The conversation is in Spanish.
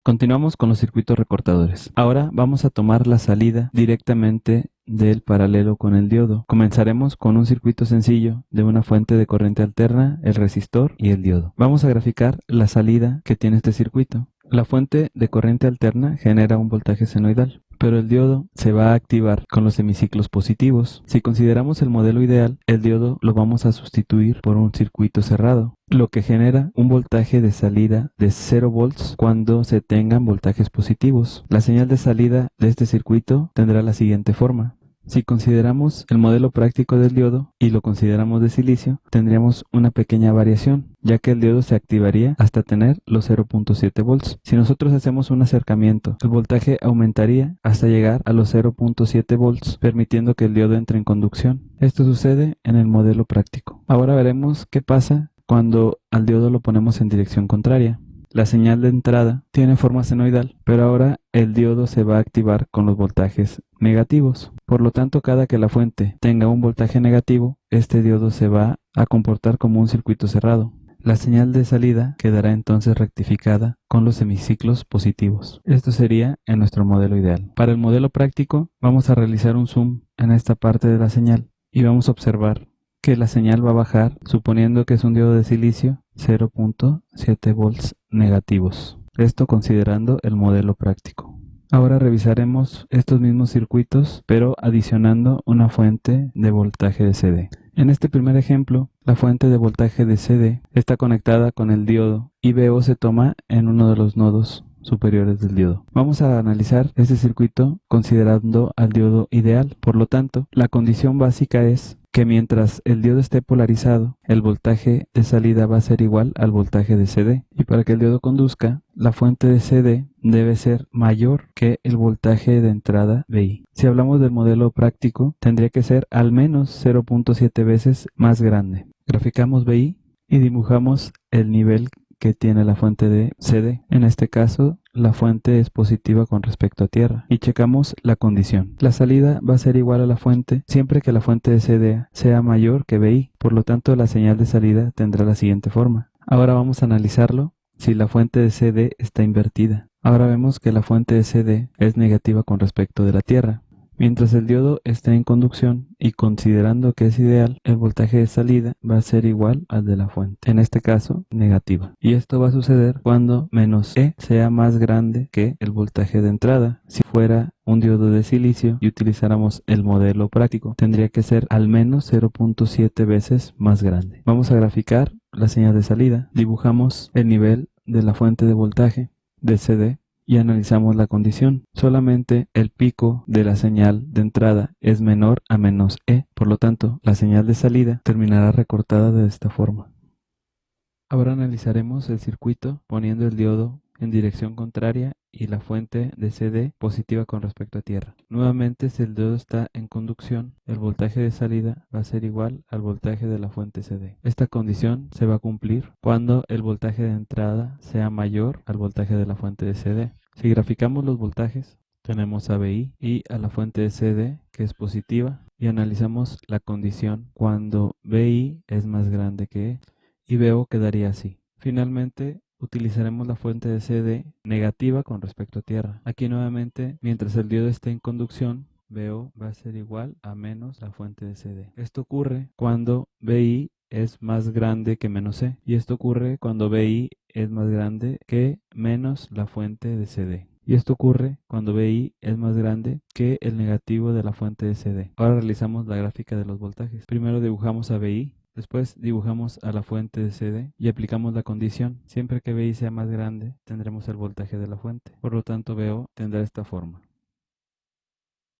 Continuamos con los circuitos recortadores. Ahora vamos a tomar la salida directamente del paralelo con el diodo. Comenzaremos con un circuito sencillo de una fuente de corriente alterna, el resistor y el diodo. Vamos a graficar la salida que tiene este circuito. La fuente de corriente alterna genera un voltaje senoidal, pero el diodo se va a activar con los semiciclos positivos. Si consideramos el modelo ideal, el diodo lo vamos a sustituir por un circuito cerrado, lo que genera un voltaje de salida de 0 volts cuando se tengan voltajes positivos. La señal de salida de este circuito tendrá la siguiente forma. Si consideramos el modelo práctico del diodo y lo consideramos de silicio, tendríamos una pequeña variación, ya que el diodo se activaría hasta tener los 0.7 volts. Si nosotros hacemos un acercamiento, el voltaje aumentaría hasta llegar a los 0.7 volts, permitiendo que el diodo entre en conducción. Esto sucede en el modelo práctico. Ahora veremos qué pasa cuando al diodo lo ponemos en dirección contraria. La señal de entrada tiene forma senoidal, pero ahora el diodo se va a activar con los voltajes negativos. Por lo tanto, cada que la fuente tenga un voltaje negativo, este diodo se va a comportar como un circuito cerrado. La señal de salida quedará entonces rectificada con los semiciclos positivos. Esto sería en nuestro modelo ideal. Para el modelo práctico, vamos a realizar un zoom en esta parte de la señal y vamos a observar que la señal va a bajar, suponiendo que es un diodo de silicio, 0.7 volts negativos. Esto considerando el modelo práctico. Ahora revisaremos estos mismos circuitos, pero adicionando una fuente de voltaje de CD. En este primer ejemplo, la fuente de voltaje de CD está conectada con el diodo y VO se toma en uno de los nodos superiores del diodo. Vamos a analizar este circuito considerando al diodo ideal. Por lo tanto, la condición básica es que mientras el diodo esté polarizado, el voltaje de salida va a ser igual al voltaje de CD. Y para que el diodo conduzca, la fuente de CD debe ser mayor que el voltaje de entrada VI. Si hablamos del modelo práctico, tendría que ser al menos 0.7 veces más grande. Graficamos VI y dibujamos el nivel que tiene la fuente de CD. En este caso, la fuente es positiva con respecto a tierra. Y checamos la condición. La salida va a ser igual a la fuente siempre que la fuente de CD sea mayor que VI. Por lo tanto, la señal de salida tendrá la siguiente forma. Ahora vamos a analizarlo si la fuente de CD está invertida. Ahora vemos que la fuente de CD es negativa con respecto de la tierra. Mientras el diodo esté en conducción y considerando que es ideal, el voltaje de salida va a ser igual al de la fuente, en este caso negativa. Y esto va a suceder cuando menos E sea más grande que el voltaje de entrada. Si fuera un diodo de silicio y utilizáramos el modelo práctico, tendría que ser al menos 0.7 veces más grande. Vamos a graficar la señal de salida. Dibujamos el nivel de la fuente de voltaje de CD y analizamos la condición. Solamente el pico de la señal de entrada es menor a menos E, por lo tanto, la señal de salida terminará recortada de esta forma. Ahora analizaremos el circuito poniendo el diodo en dirección contraria y la fuente de CD positiva con respecto a tierra. Nuevamente, si el diodo está en conducción, el voltaje de salida va a ser igual al voltaje de la fuente CD. Esta condición se va a cumplir cuando el voltaje de entrada sea mayor al voltaje de la fuente de CD. Si graficamos los voltajes, tenemos a VI y a la fuente de CD, que es positiva, y analizamos la condición cuando VI es más grande que E, y VO quedaría así. Finalmente, utilizaremos la fuente de CD negativa con respecto a tierra. Aquí nuevamente, mientras el diodo esté en conducción, VO va a ser igual a menos la fuente de CD. Esto ocurre cuando VI es más grande que menos E, y esto ocurre cuando VI es más grande que menos la fuente de CD. Y esto ocurre cuando VI es más grande que el negativo de la fuente de CD. Ahora realizamos la gráfica de los voltajes. Primero dibujamos a VI. Después dibujamos a la fuente de CD y aplicamos la condición. Siempre que VI sea más grande, tendremos el voltaje de la fuente. Por lo tanto, VO tendrá esta forma.